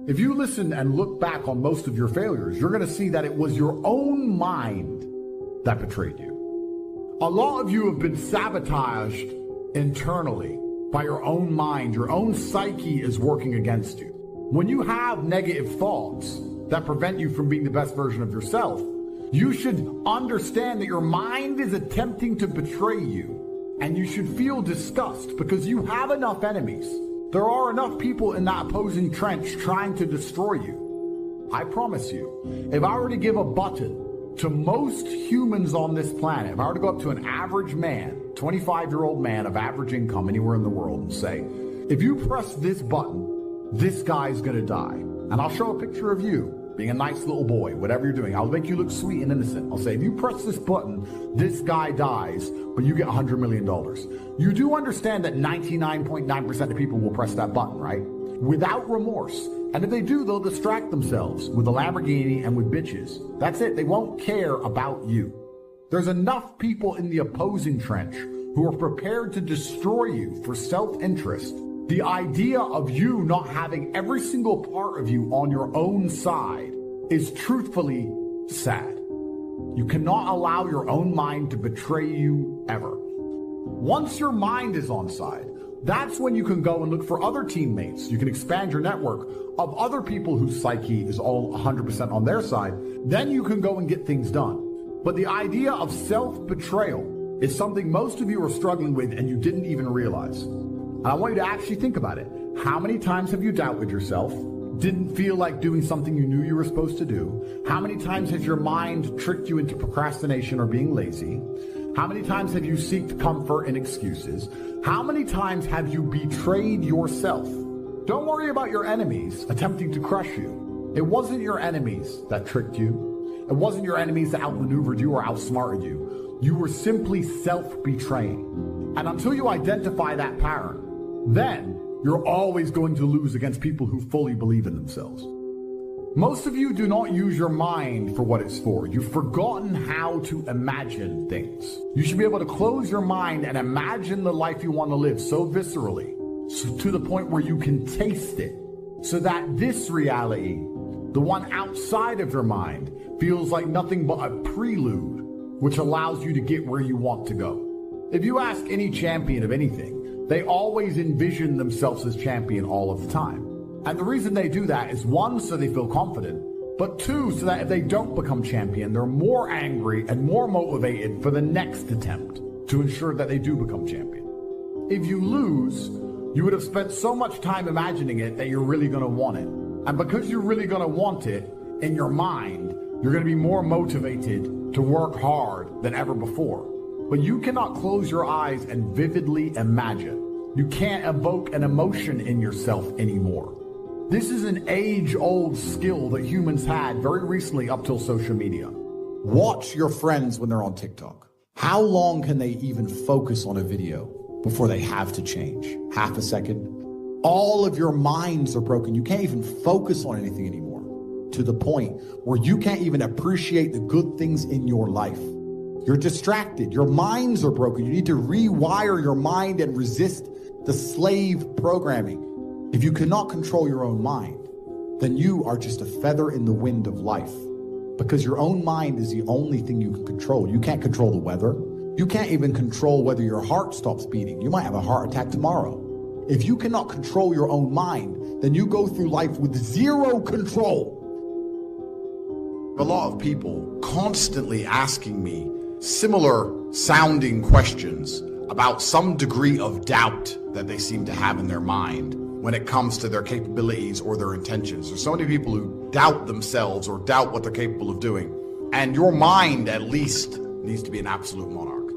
If you listen and look back on most of your failures, you're going to see that it was your own mind that betrayed you. A lot of you have been sabotaged internally by your own mind. Your own psyche is working against you. When you have negative thoughts that prevent you from being the best version of yourself, you should understand that your mind is attempting to betray you, and you should feel disgust because you have enough enemies. There are enough people in that opposing trench trying to destroy you. I promise you, if I were to give a button to most humans on this planet, if I were to go up to an average man, 25-year-old man of average income anywhere in the world, and say, if you press this button, this guy's gonna die. And I'll show a picture of you being a nice little boy, whatever you're doing. I'll make you look sweet and innocent. I'll say, if you press this button, this guy dies, but you get $100 million. You do understand that 99.9% of people will press that button, right? Without remorse. And if they do, they'll distract themselves with a Lamborghini and with bitches. That's it. They won't care about you. There's enough people in the opposing trench who are prepared to destroy you for self-interest. The idea of you not having every single part of you on your own side is truthfully sad. You cannot allow your own mind to betray you ever. Once your mind is on side, that's when you can go and look for other teammates. You can expand your network of other people whose psyche is all 100% on their side. Then you can go and get things done. But the idea of self-betrayal is something most of you are struggling with and you didn't even realize. And I want you to actually think about it. How many times have you doubted yourself? Didn't feel like doing something you knew you were supposed to do? How many times has your mind tricked you into procrastination or being lazy? How many times have you sought comfort in excuses? How many times have you betrayed yourself? Don't worry about your enemies attempting to crush you. It wasn't your enemies that tricked you. It wasn't your enemies that outmaneuvered you or outsmarted you. You were simply self-betraying. And until you identify that pattern, then you're always going to lose against people who fully believe in themselves. Most of you do not use your mind for what it's for. You've forgotten how to imagine things. You should be able to close your mind and imagine the life you want to live so viscerally, so to the point where you can taste it, so that this reality, the one outside of your mind, feels like nothing but a prelude, which allows you to get where you want to go. If you ask any champion of anything, they always envision themselves as champion all of the time. And the reason they do that is, one, so they feel confident, but two, so that if they don't become champion, they're more angry and more motivated for the next attempt to ensure that they do become champion. If you lose, you would have spent so much time imagining it that you're really going to want it. And because you're really going to want it in your mind, you're going to be more motivated to work hard than ever before. But you cannot close your eyes and vividly imagine. You can't evoke an emotion in yourself anymore. This is an age-old skill that humans had very recently up till social media. Watch your friends when they're on TikTok. How long can they even focus on a video before they have to change? Half a second? All of your minds are broken. You can't even focus on anything anymore, to the point where you can't even appreciate the good things in your life. You're distracted. Your minds are broken. You need to rewire your mind and resist the slave programming. If you cannot control your own mind, then you are just a feather in the wind of life, because your own mind is the only thing you can control. You can't control the weather. You can't even control whether your heart stops beating. You might have a heart attack tomorrow. If you cannot control your own mind, then you go through life with zero control. A lot of people constantly asking me similar sounding questions about some degree of doubt that they seem to have in their mind when it comes to their capabilities or their intentions. There's so many people who doubt themselves or doubt what they're capable of doing. And your mind, at least, needs to be an absolute monarch.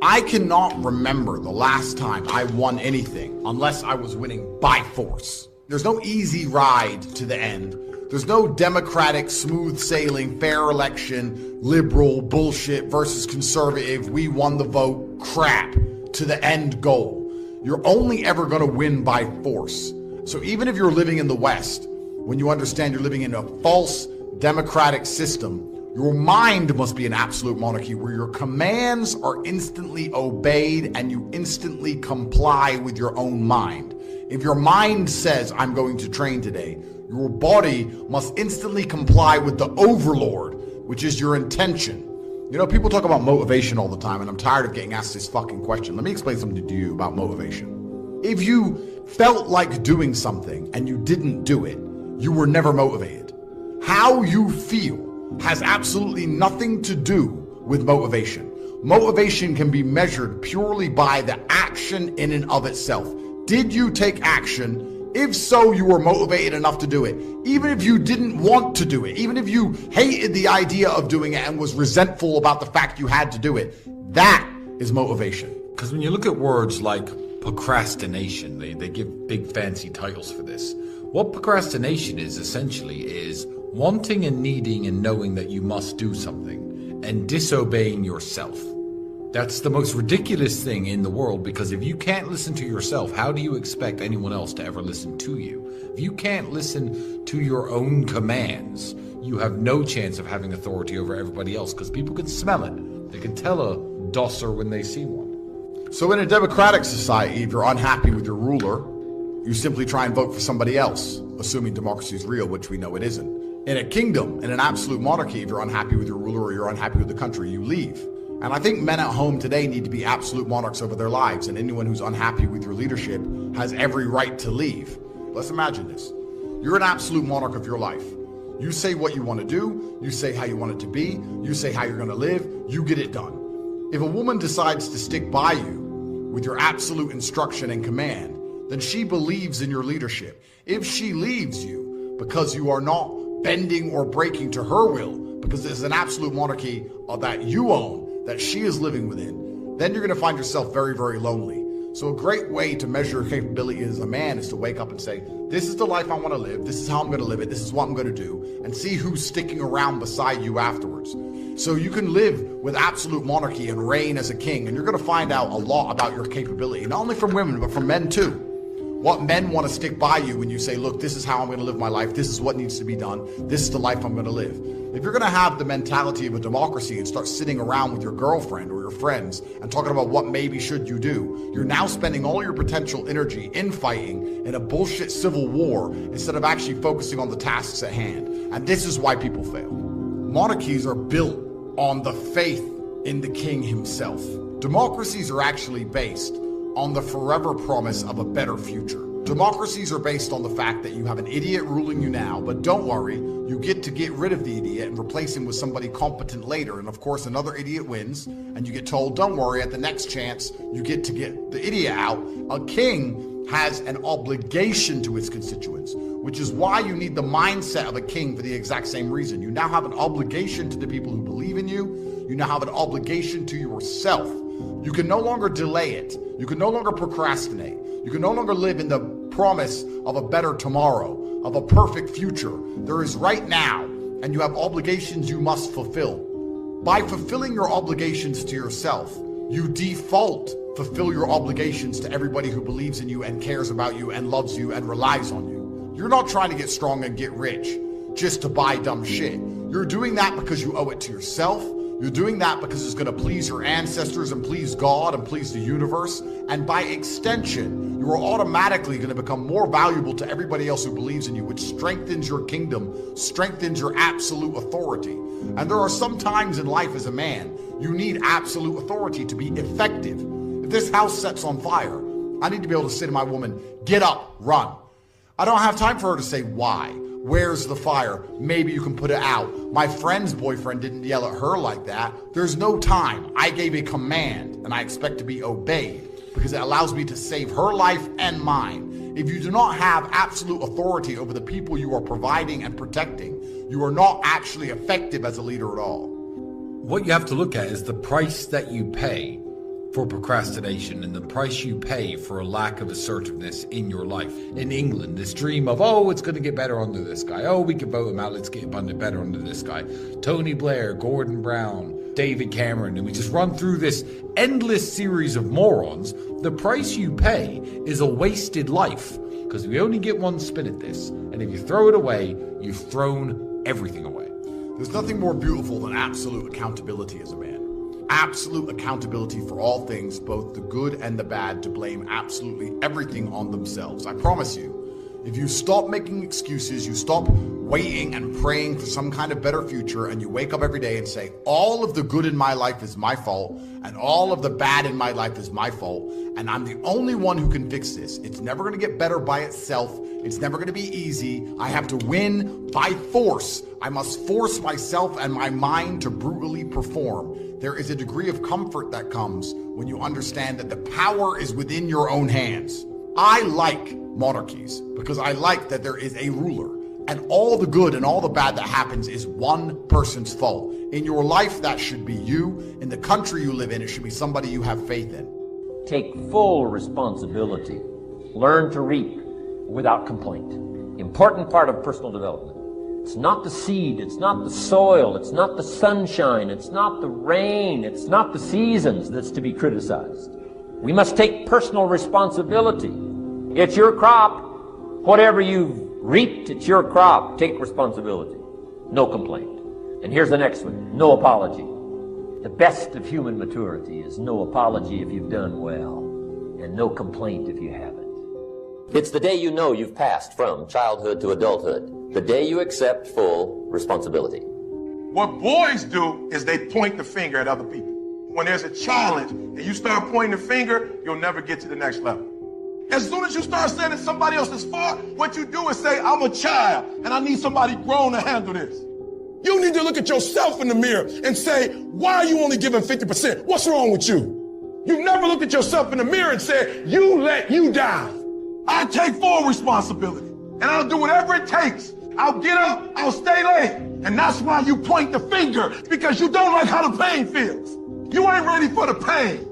I cannot remember the last time I won anything unless I was winning by force. There's no easy ride to the end. There's no democratic, smooth sailing, fair election, liberal bullshit versus conservative, we won the vote crap to the end goal. You're only ever going to win by force. So even if you're living in the West, when you understand you're living in a false democratic system, your mind must be an absolute monarchy where your commands are instantly obeyed and you instantly comply with your own mind. If your mind says, I'm going to train today, Your body must instantly comply with the overlord, which is your intention. You know, people talk about motivation all the time, and I'm tired of getting asked this fucking question. Let me explain something to you about motivation. If you felt like doing something and you didn't do it, you were never motivated. How you feel has absolutely nothing to do with motivation. Motivation can be measured purely by the action in and of itself. Did you take action? If so, you were motivated enough to do it. Even if you didn't want to do it, even if you hated the idea of doing it and was resentful about the fact you had to do it, that is motivation. Because when you look at words like procrastination, they give big fancy titles for this. What procrastination is essentially is wanting and needing and knowing that you must do something and disobeying yourself. That's the most ridiculous thing in the world, because if you can't listen to yourself, how do you expect anyone else to ever listen to you? If you can't listen to your own commands, you have no chance of having authority over everybody else, because people can smell it. They can tell a dosser when they see one. So in a democratic society, if you're unhappy with your ruler, you simply try and vote for somebody else, assuming democracy is real, which we know it isn't. In a kingdom, in an absolute monarchy, if you're unhappy with your ruler or you're unhappy with the country, you leave. And I think men at home today need to be absolute monarchs over their lives, and anyone who's unhappy with your leadership has every right to leave. Let's imagine this. You're an absolute monarch of your life. You say what you want to do, you say how you want it to be, you say how you're going to live, you get it done. If a woman decides to stick by you with your absolute instruction and command, then she believes in your leadership. If she leaves you because you are not bending or breaking to her will, because there's an absolute monarchy that you own, that she is living within, then you're going to find yourself very, very lonely. So a great way to measure your capability as a man is to wake up and say, this is the life I want to live, this is how I'm going to live it, this is what I'm going to do, and see who's sticking around beside you afterwards. So you can live with absolute monarchy and reign as a king, and you're going to find out a lot about your capability, not only from women, but from men too. What men want to stick by you when you say, look, this is how I'm going to live my life, this is what needs to be done, this is the life I'm going to live. If you're going to have the mentality of a democracy and start sitting around with your girlfriend or your friends and talking about what maybe should you do, you're now spending all your potential energy infighting in a bullshit civil war instead of actually focusing on the tasks at hand. And this is why people fail. Monarchies are built on the faith in the king himself. Democracies are actually based on the forever promise of a better future. Democracies are based on the fact that you have an idiot ruling you now, but don't worry, you get to get rid of the idiot and replace him with somebody competent later. And of course, another idiot wins, and you get told, don't worry, at the next chance, you get to get the idiot out. A king has an obligation to his constituents, which is why you need the mindset of a king for the exact same reason. You now have an obligation to the people who believe in you. You now have an obligation to yourself. You can no longer delay it. You can no longer procrastinate. You can no longer live in the promise of a better tomorrow, of a perfect future. There is right now, and you have obligations you must fulfill. By fulfilling your obligations to yourself, you default fulfill your obligations to everybody who believes in you and cares about you and loves you and relies on you. You're not trying to get strong and get rich just to buy dumb shit. You're doing that because you owe it to yourself. You're doing that because it's going to please your ancestors and please God and please the universe. And by extension, you are automatically going to become more valuable to everybody else who believes in you, which strengthens your kingdom, strengthens your absolute authority. And there are some times in life as a man, you need absolute authority to be effective. If this house sets on fire, I need to be able to say to my woman, get up, run. I don't have time for her to say why. Where's the fire? Maybe you can put it out. My friend's boyfriend didn't yell at her like that. There's no time. I gave a command and I expect to be obeyed because it allows me to save her life and mine. If you do not have absolute authority over the people you are providing and protecting, you are not actually effective as a leader at all. What you have to look at is the price that you pay for procrastination and the price you pay for a lack of assertiveness in your life. In England, this dream of, oh, it's going to get better under this guy. Oh, we can vote him out. Let's get better under this guy. Tony Blair, Gordon Brown, David Cameron, and we just run through this endless series of morons. The price you pay is a wasted life because we only get one spin at this. And if you throw it away, you've thrown everything away. There's nothing more beautiful than absolute accountability as a man. Absolute accountability for all things, both the good and the bad, to blame absolutely everything on themselves. I promise you, If you stop making excuses, you stop waiting and praying for some kind of better future, and you wake up every day and say, all of the good in my life is my fault, and all of the bad in my life is my fault, and I'm the only one who can fix this. It's never going to get better by itself. It's never going to be easy. I have to win by force. I must force myself and my mind to brutally perform. There is a degree of comfort that comes when you understand that the power is within your own hands. I like monarchies because I like that there is a ruler, and all the good and all the bad that happens is one person's fault. In your life, that should be you. In the country you live in, it should be somebody you have faith in. Take full responsibility. Learn to reap without complaint. Important part of personal development. It's not the seed, it's not the soil, it's not the sunshine, it's not the rain, it's not the seasons that's to be criticized. We must take personal responsibility. It's your crop. Whatever you've reaped, it's your crop. Take responsibility. No complaint. And here's the next one. No apology. The best of human maturity is no apology if you've done well, and no complaint if you haven't. It's the day you know you've passed from childhood to adulthood. The day you accept full responsibility. What boys do is they point the finger at other people. When there's a challenge and you start pointing the finger, you'll never get to the next level. As soon as you start saying it's somebody else's fault, what you do is say, I'm a child and I need somebody grown to handle this. You need to look at yourself in the mirror and say, why are you only giving 50%? What's wrong with you? You've never looked at yourself in the mirror and said, you let you down. I take full responsibility and I'll do whatever it takes. I'll get up, I'll stay late. And that's why you point the finger, because you don't like how the pain feels. You ain't ready for the pain.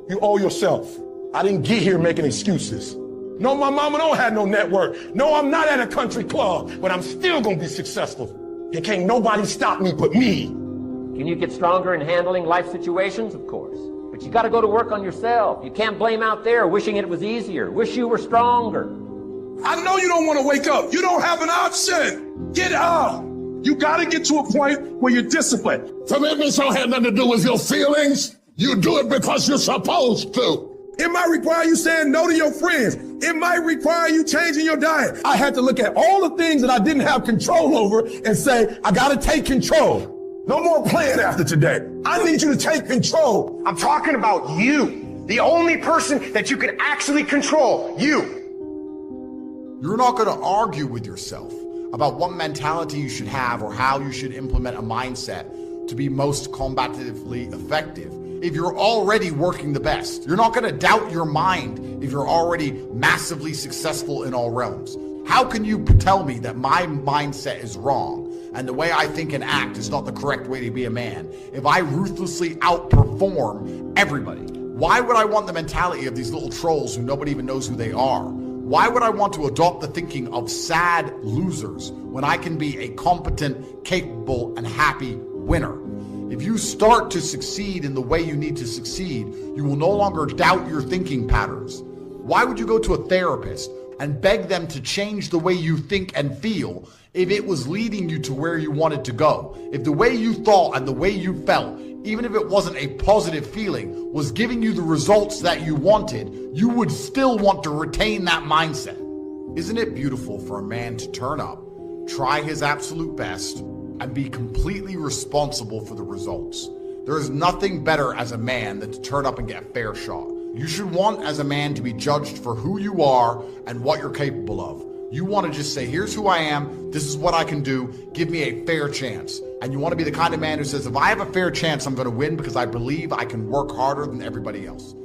You owe yourself. I didn't get here making excuses. No, my mama don't have no network. No, I'm not at a country club, but I'm still gonna be successful. And can't nobody stop me but me. Can you get stronger in handling life situations? Of course. But you got to go to work on yourself. You can't blame out there wishing it was easier. Wish you were stronger. I know you don't want to wake up. You don't have an option. Get up. You got to get to a point where you're disciplined. Commitments don't have nothing to do with your feelings. You do it because you're supposed to. It might require you saying no to your friends. It might require you changing your diet. I had to look at all the things that I didn't have control over and say, I got to take control. No more playing after today. I need you to take control. I'm talking about you. The only person that you can actually control. You. You're not going to argue with yourself about what mentality you should have or how you should implement a mindset to be most combatively effective if you're already working the best. You're not going to doubt your mind if you're already massively successful in all realms. How can you tell me that my mindset is wrong and the way I think and act is not the correct way to be a man if I ruthlessly outperform everybody? Why would I want the mentality of these little trolls who nobody even knows who they are? Why would I want to adopt the thinking of sad losers when I can be a competent, capable, and happy winner? If you start to succeed in the way you need to succeed, you will no longer doubt your thinking patterns. Why would you go to a therapist and beg them to change the way you think and feel if it was leading you to where you wanted to go? If the way you thought and the way you felt, even if it wasn't a positive feeling, was giving you the results that you wanted, you would still want to retain that mindset. Isn't it beautiful for a man to turn up, try his absolute best, and be completely responsible for the results? There is nothing better as a man than to turn up and get a fair shot. You should want as a man to be judged for who you are and what you're capable of. You want to just say, here's who I am, this is what I can do, give me a fair chance. And you want to be the kind of man who says, if I have a fair chance, I'm going to win because I believe I can work harder than everybody else.